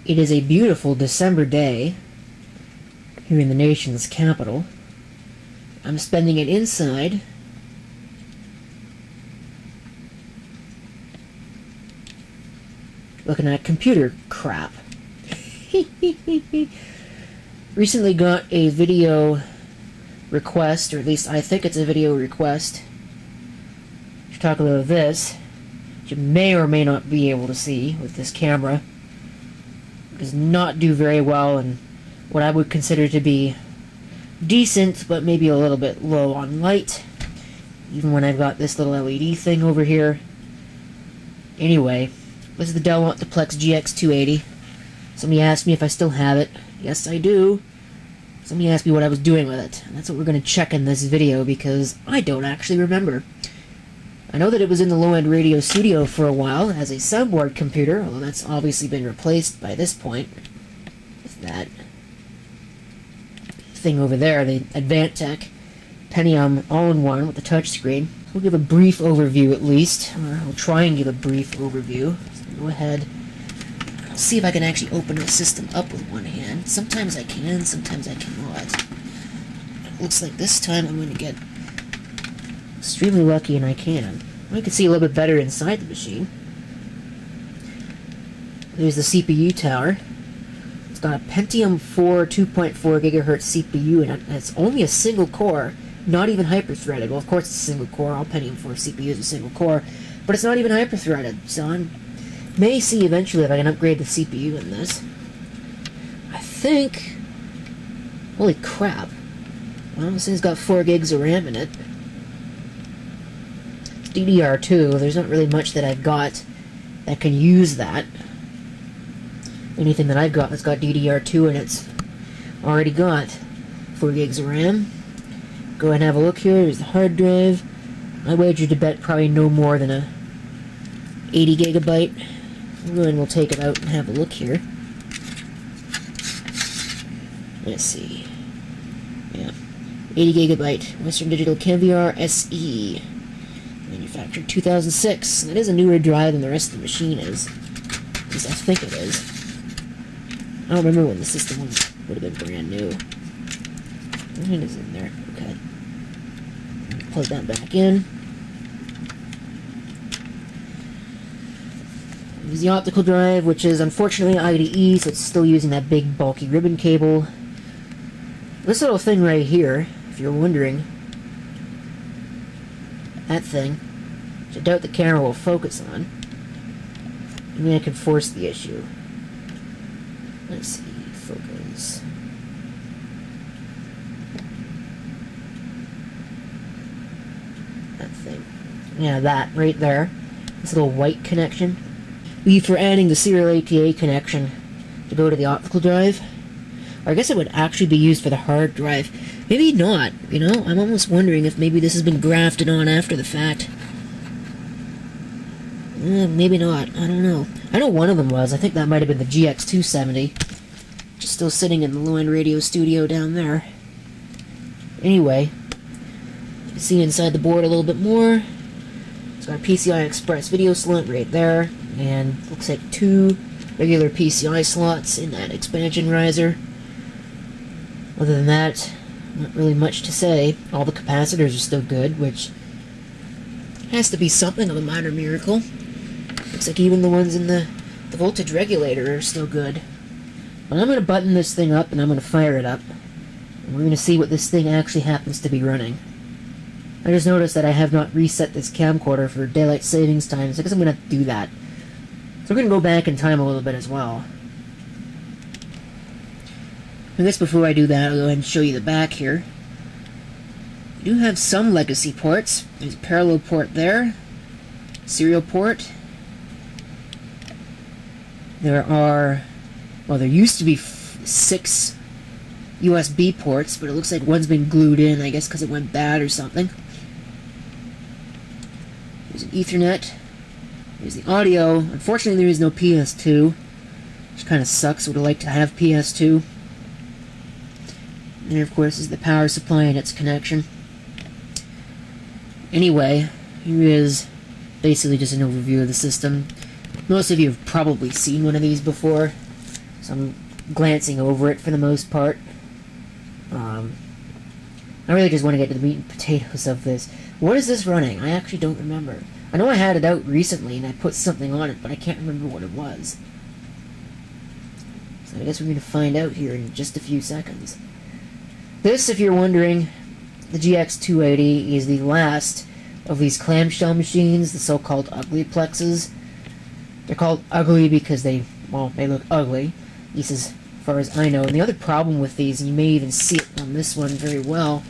It is a beautiful December day here in the nation's capital. I'm spending it inside. Looking at computer crap. Recently got a video request, or at least I think it's a video request, to talk about this, which you may or may not be able to see with this camera. It does not do very well in what I would consider to be decent, but maybe a little bit low on light, even when I've got this little LED thing over here. Anyway, this is the Dell Optiplex GX280. Somebody asked me if I still have it. Yes, I do. Somebody asked me what I was doing with it, and that's what we're going to check in this video, because I don't actually remember. I know that it was in the low-end radio studio for a while as a soundboard computer, although that's obviously been replaced by this point with that thing over there, the Advantech Pentium all-in-one with the touchscreen. We'll give a brief overview at least, or I'll try and give a brief overview. So go ahead. I'll see if I can actually open the system up with one hand. Sometimes I can, sometimes I cannot. It looks like this time I'm going to get extremely lucky and I can. I can see a little bit better inside the machine. There's the CPU tower. It's got a Pentium 4 2.4 GHz CPU, and it's only a single core, not even hyper-threaded. Well, of course it's a single core. All Pentium 4 CPU is a single core, but it's not even hyper-threaded. So I may see eventually if I can upgrade the CPU in this. I think... Holy crap. Well, this thing's got 4 gigs of RAM in it. DDR2, there's not really much that I've got that can use that. Anything that I've got that's got DDR2 in it's already got 4 gigs of RAM. Go ahead and have a look here. There's the hard drive. I wager to bet probably no more than a 80 gigabyte. We'll go ahead and we'll take it out and have a look here. Let's see. Yeah, 80 gigabyte Western Digital Caviar SE. Manufactured 2006. That is a newer drive than the rest of the machine is. At least I think it is. I don't remember when the system would have been brand new. It is in there. Okay. Plug that back in. Use the optical drive, which is unfortunately IDE, so it's still using that big bulky ribbon cable. This little thing right here, if you're wondering, that thing, which I doubt the camera will focus on. Maybe I can force the issue. Let's see, focus. That thing. Yeah, that right there. This little white connection. We for adding the serial ATA connection to go to the optical drive. Or I guess it would actually be used for the hard drive. Maybe not, you know? I'm almost wondering if maybe this has been grafted on after the fact. Maybe not. I don't know. I know one of them was. I think that might have been the GX270. Which is still sitting in the low-end radio studio down there. Anyway, you can see inside the board a little bit more. It's got a PCI Express video slot right there. And looks like 2 regular PCI slots in that expansion riser. Other than that, not really much to say. All the capacitors are still good, which has to be something of a minor miracle. Looks like even the ones in the voltage regulator are still good. But I'm going to button this thing up and I'm going to fire it up. And we're going to see what this thing actually happens to be running. I just noticed that I have not reset this camcorder for daylight savings time, so I guess I'm going to do that. So we're going to go back in time a little bit as well. I guess before I do that, I'll go ahead and show you the back here. We do have some legacy ports. There's a parallel port there, serial port. There are, well, there used to be 6 USB ports, but it looks like one's been glued in, I guess because it went bad or something. There's an Ethernet. There's the audio. Unfortunately, there is no PS2, which kind of sucks. Would have liked to have PS2. And there, of course, is the power supply and its connection. Anyway, here is basically just an overview of the system. Most of you have probably seen one of these before, so I'm glancing over it for the most part. I really just want to get to the meat and potatoes of this. What is this running? I actually don't remember. I know I had it out recently and I put something on it, but I can't remember what it was. So I guess we're going to find out here in just a few seconds. This, if you're wondering, the GX280 is the last of these clamshell machines, the so-called Optiplexes. They're called ugly because they look ugly, at least as far as I know. And the other problem with these, and you may even see it on this one very well,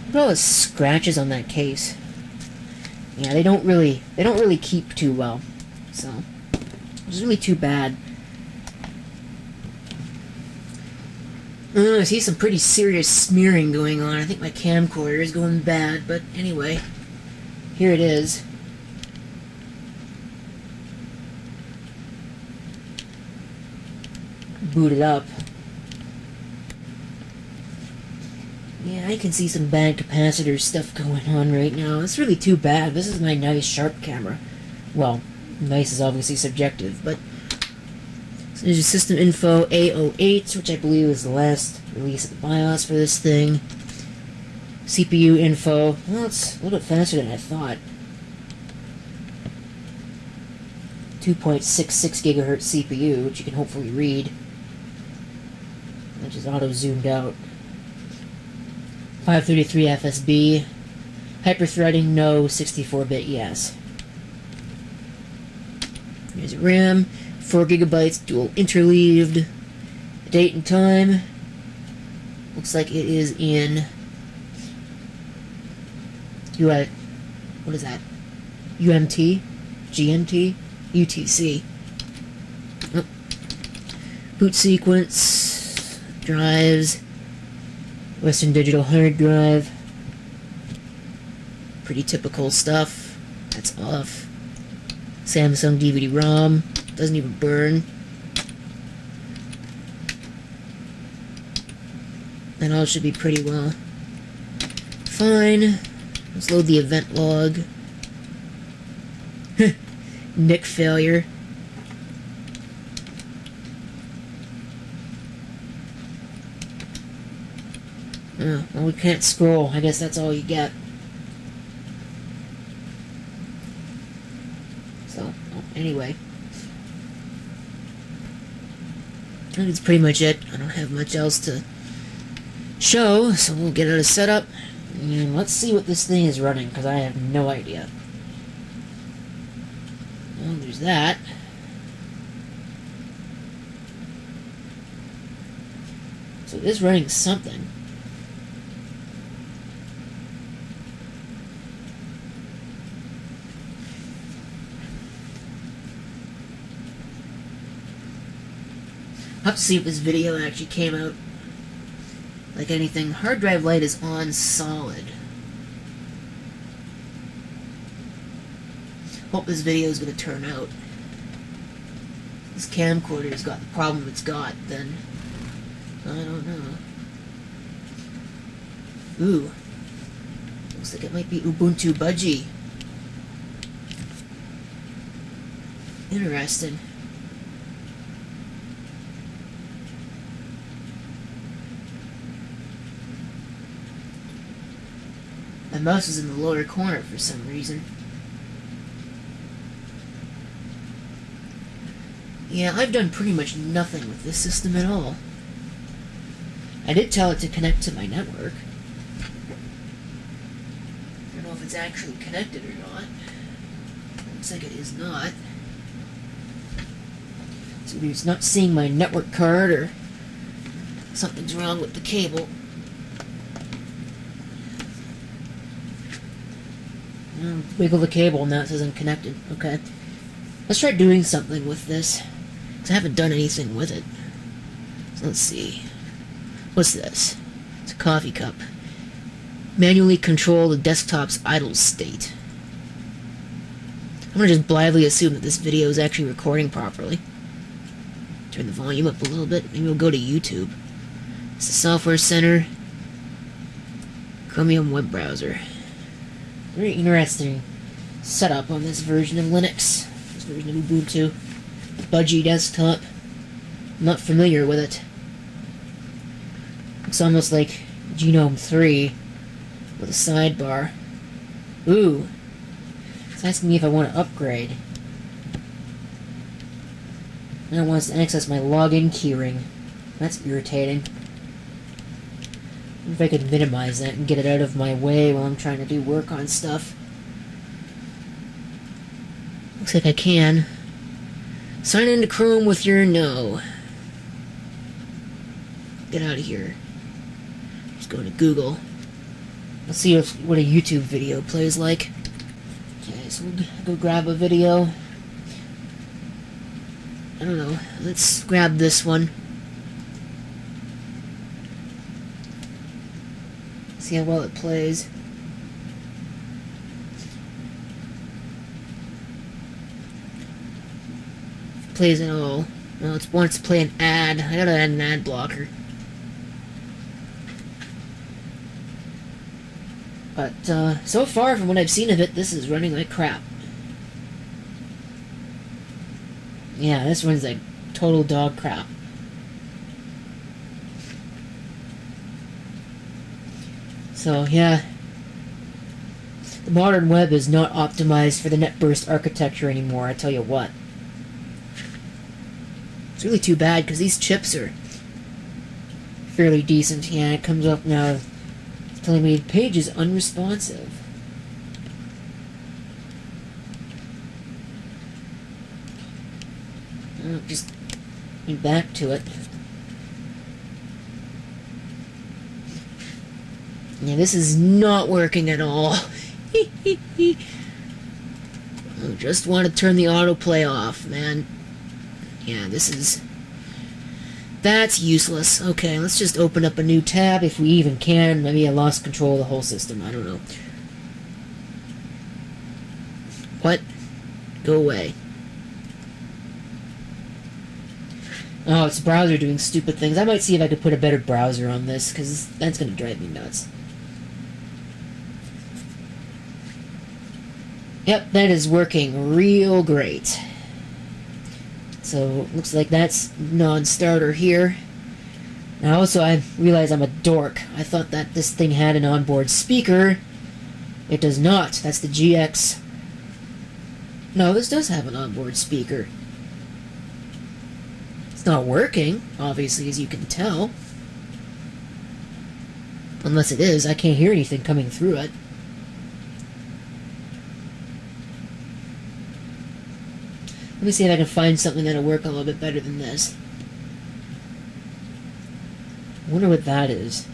look at all the scratches on that case. Yeah, they don't really keep too well, so it's really too bad. I see some pretty serious smearing going on. I think my camcorder is going bad, but anyway, here it is. Boot it up. Yeah, I can see some bad capacitor stuff going on right now. It's really too bad. This is my nice, sharp camera. Well, nice is obviously subjective, but... So there's your system info A08, which I believe is the last release of the BIOS for this thing. CPU info. Well, it's a little bit faster than I thought. 2.66 gigahertz CPU, which you can hopefully read. Which is auto-zoomed out. 533 FSB. Hyper-threading, no. 64-bit, yes. Here's a RAM. 4 gigabytes, dual interleaved. Date and time. Looks like it is in... what is that? UMT? GMT? UTC. Oh. Boot sequence. Drives. Western Digital hard drive. Pretty typical stuff. That's off. Samsung DVD-ROM. Doesn't even burn. That all should be pretty well fine. Let's load the event log. NIC failure. Oh, well, we can't scroll. I guess that's all you get. So, well, anyway. That's pretty much it. I don't have much else to show, so we'll get it set up. And let's see what this thing is running, because I have no idea. Well, there's that. So it is running something. I'll have to see if this video actually came out like anything. Hard drive light is on solid. Hope this video is going to turn out. This camcorder's got the problem it's got, then I don't know. Ooh. Looks like it might be Ubuntu Budgie. Interesting. My mouse is in the lower corner for some reason. Yeah, I've done pretty much nothing with this system at all. I did tell it to connect to my network. I don't know if it's actually connected or not. Looks like it is not. So either it's not seeing my network card or something's wrong with the cable. Wiggle the cable and now it says unconnected. Okay. Let's try doing something with this. Because I haven't done anything with it. So let's see. What's this? It's a coffee cup. Manually control the desktop's idle state. I'm going to just blithely assume that this video is actually recording properly. Turn the volume up a little bit. Maybe we'll go to YouTube. It's the Software Center. Chromium web browser. Very interesting setup on this version of Linux. This version of Ubuntu. Budgie desktop. I'm not familiar with it. It's almost like Genome 3 with a sidebar. Ooh. It's asking me if I want to upgrade. Now it wants to access my login keyring. That's irritating. If I could minimize that and get it out of my way while I'm trying to do work on stuff. Looks like I can. Sign into Chrome with your no. Get out of here. Just go to Google. Let's see what a YouTube video plays like. Okay, so we'll go grab a video. I don't know. Let's grab this one. See how well it plays. If it plays at all. Well, it wants to play an ad. I gotta add an ad blocker. But, so far from what I've seen of it, this is running like crap. Yeah, this runs like total dog crap. So, yeah. The modern web is not optimized for the NetBurst architecture anymore, I tell you what. It's really too bad, because these chips are fairly decent. Yeah, it comes up now. It's telling me the page is unresponsive. I'll just get back to it. Yeah, this is not working at all. I just want to turn the autoplay off, man. Yeah, this is... That's useless. Okay, let's just open up a new tab if we even can. Maybe I lost control of the whole system. I don't know. What? Go away. Oh, it's the browser doing stupid things. I might see if I could put a better browser on this, because that's going to drive me nuts. Yep, that is working real great. So, looks like that's non-starter here. Now, also, I realize I'm a dork. I thought that this thing had an onboard speaker. It does not. That's the GX. No, this does have an onboard speaker. It's not working, obviously, as you can tell. Unless it is, I can't hear anything coming through it. Let me see if I can find something that'll work a little bit better than this. I wonder what that is.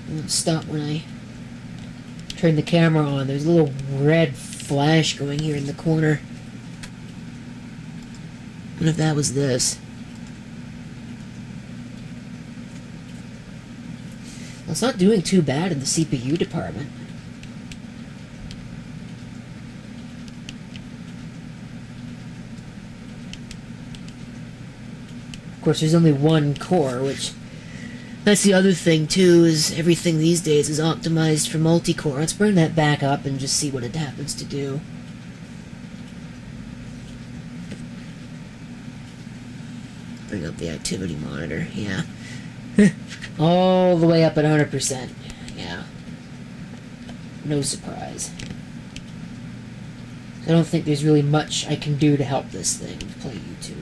It won't stop when I turn the camera on. There's a little red flash going here in the corner. I wonder if that was this. Well, it's not doing too bad in the CPU department. Of course, there's only one core, which... That's the other thing, too, is everything these days is optimized for multi-core. Let's bring that back up and just see what it happens to do. Bring up the activity monitor, yeah. All the way up at 100%, yeah. No surprise. I don't think there's really much I can do to help this thing play YouTube.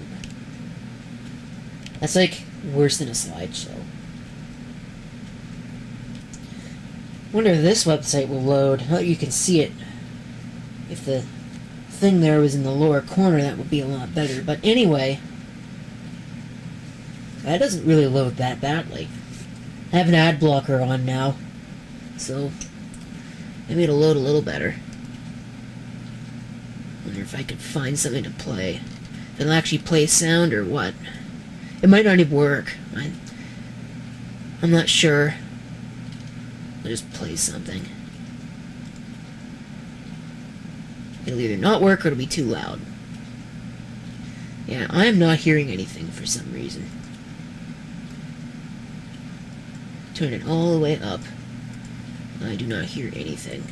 That's like worse than a slideshow. Wonder if this website will load. Oh, you can see it. If the thing there was in the lower corner, that would be a lot better. But anyway, that doesn't really load that badly. I have an ad blocker on now, so maybe it'll load a little better. Wonder if I could find something to play. If it'll actually play sound or what. It might not even work. I'm not sure. I'll just play something. It'll either not work or it'll be too loud. Yeah, I am not hearing anything for some reason. Turn it all the way up. I do not hear anything.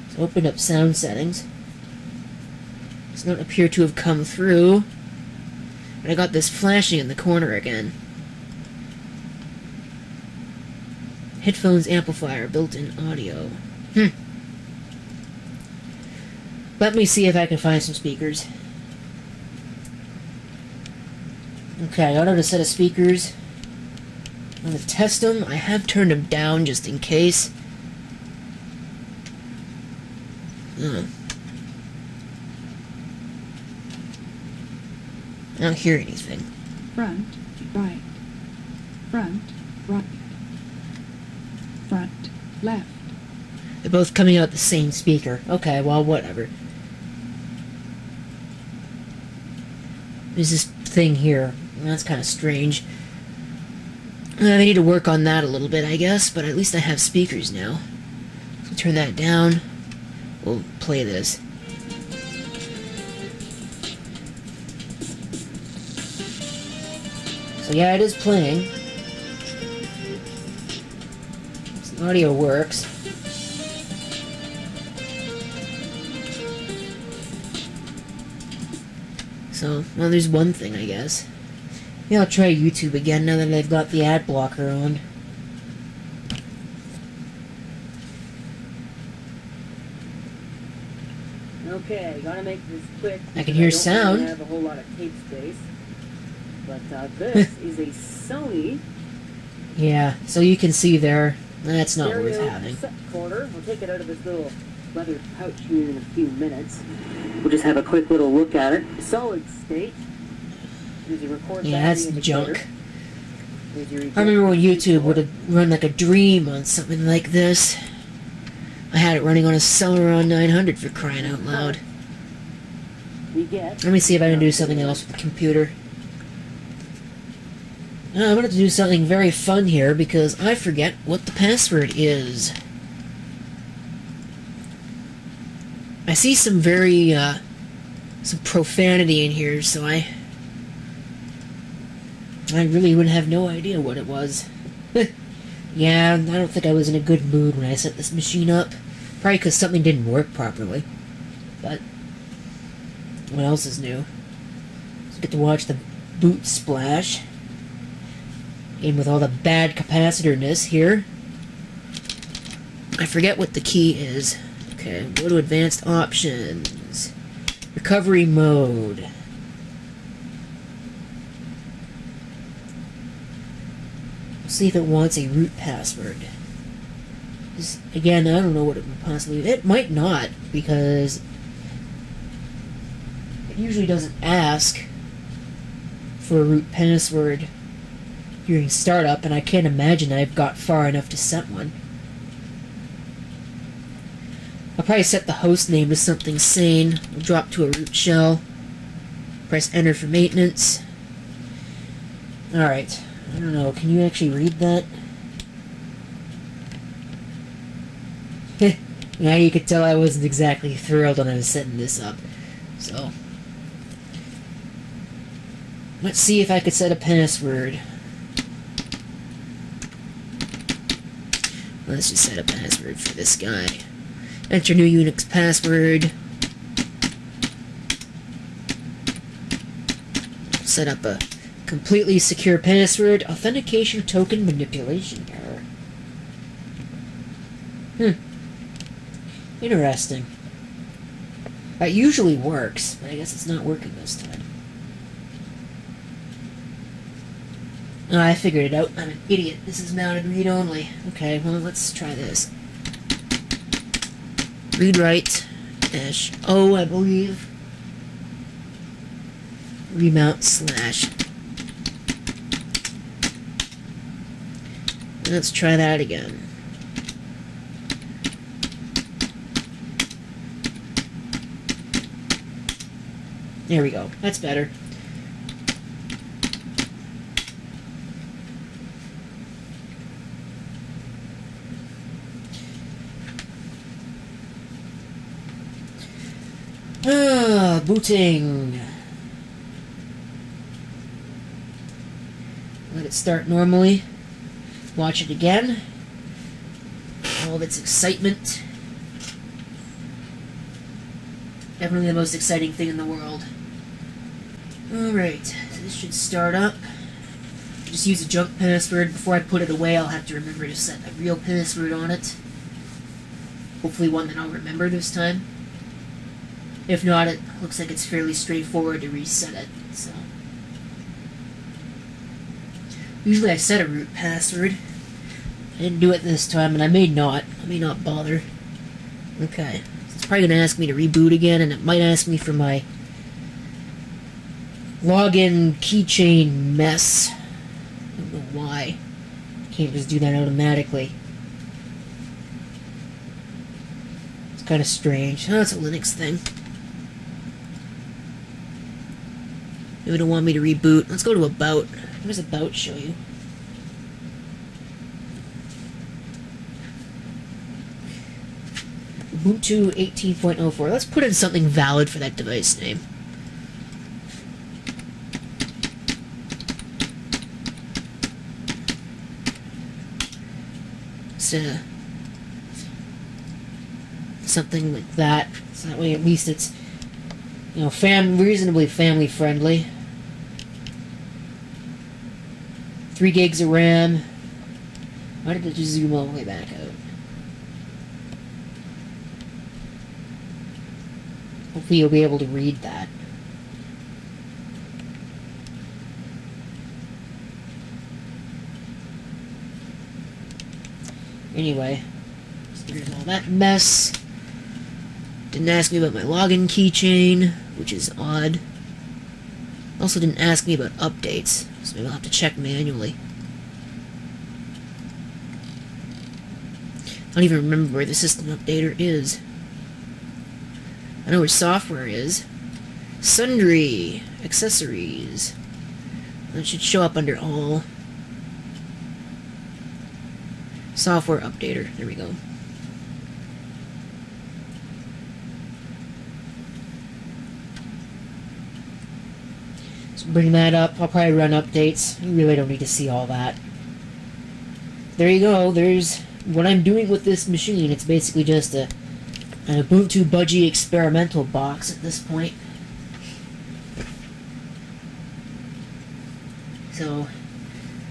So open up sound settings. does not appear to have come through. And I got this flashing in the corner again. Headphones amplifier, built-in audio. Let me see if I can find some speakers. Okay, I got out a set of speakers. I'm going to test them. I have turned them down just in case. I don't hear anything. Front, right. Front, right. Front, left. They're both coming out the same speaker. Okay, well, whatever. There's this thing here. That's kind of strange. I need to work on that a little bit, I guess, but at least I have speakers now. So turn that down. We'll play this. So yeah, it is playing. The audio works. So, well, there's one thing, I guess. Yeah, I'll try YouTube again now that I've got the ad blocker on. Okay, gotta make this quick. I can hear I don't sound. really have a whole lot of tape space. But this is a Sony Yeah, so you can see there. That's not stereo worth having. set recorder. We'll take it out of this little leather pouch here in a few minutes. We'll just have a quick little look at it. Solid state. There's your record Yeah, that's battery junk. indicator. There's your I remember when eject YouTube port. would have run like a dream on something like this. I had it running on a Celeron 900 for crying out loud. We get. Let me see if I can do something else with the computer. Now, I'm going to do something very fun here because I forget what the password is. I see some very, some profanity in here, so I really would have no idea what it was. Yeah, I don't think I was in a good mood when I set this machine up. Probably because something didn't work properly. But what else is new? So get to watch the boot splash. Game with all the bad capacitorness here. I forget what the key is. Okay, go to advanced options. Recovery mode. See if it wants a root password. Again, I don't know what it would possibly... It might not, because it usually doesn't ask for a root password during startup, and I can't imagine I've got far enough to set one. I'll probably set the host name to something sane. I'll drop to a root shell. Press enter for maintenance. Alright. I don't know, can you actually read that? Yeah, you could tell I wasn't exactly thrilled when I was setting this up. So, let's see if I could set a password. Let's just set a password for this guy. Enter new Unix password. Set up a completely secure password. Authentication token manipulation error. Interesting. That usually works, but I guess it's not working this time. Oh, I figured it out. I'm an idiot. This is mounted read-only. Okay, well, let's try this. Read-write -O, I believe. Remount slash. Let's try that again. There we go. That's better. Booting. Let it start normally. Watch it again. All of its excitement. Definitely the most exciting thing in the world. Alright, so this should start up. Just use a junk password. Before I put it away, I'll have to remember to set a real password on it. Hopefully one that I'll remember this time. If not, it looks like it's fairly straightforward to reset it, so. Usually I set a root password. I didn't do it this time, and I may not. I may not bother. Okay. So it's probably going to ask me to reboot again, and it might ask me for my login keychain mess. I don't know why. Can't just do that automatically. It's kind of strange. Oh, it's a Linux thing. Maybe don't want me to reboot. Let's go to About. What does About show you? Ubuntu 18.04. Let's put in something valid for that device name. So, something like that. So that way at least it's, you know, reasonably family friendly. 3 gigs of RAM. Why did it just zoom all the way back out? Hopefully you'll be able to read that. Anyway, so there's all that mess. Didn't ask me about my login keychain, which is odd. Also didn't ask me about updates, so maybe I'll have to check manually. I don't even remember where the system updater is. I know where software is. Sundry. Accessories. That should show up under all. Software updater. There we go. So bring that up. I'll probably run updates. You really don't need to see all that. There you go. There's what I'm doing with this machine. It's basically just an Ubuntu Budgie experimental box at this point. So,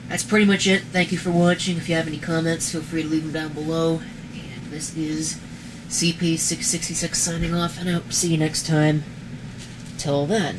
that's pretty much it. Thank you for watching. If you have any comments, feel free to leave them down below. And this is CP666 signing off, and I hope to see you next time. Till then.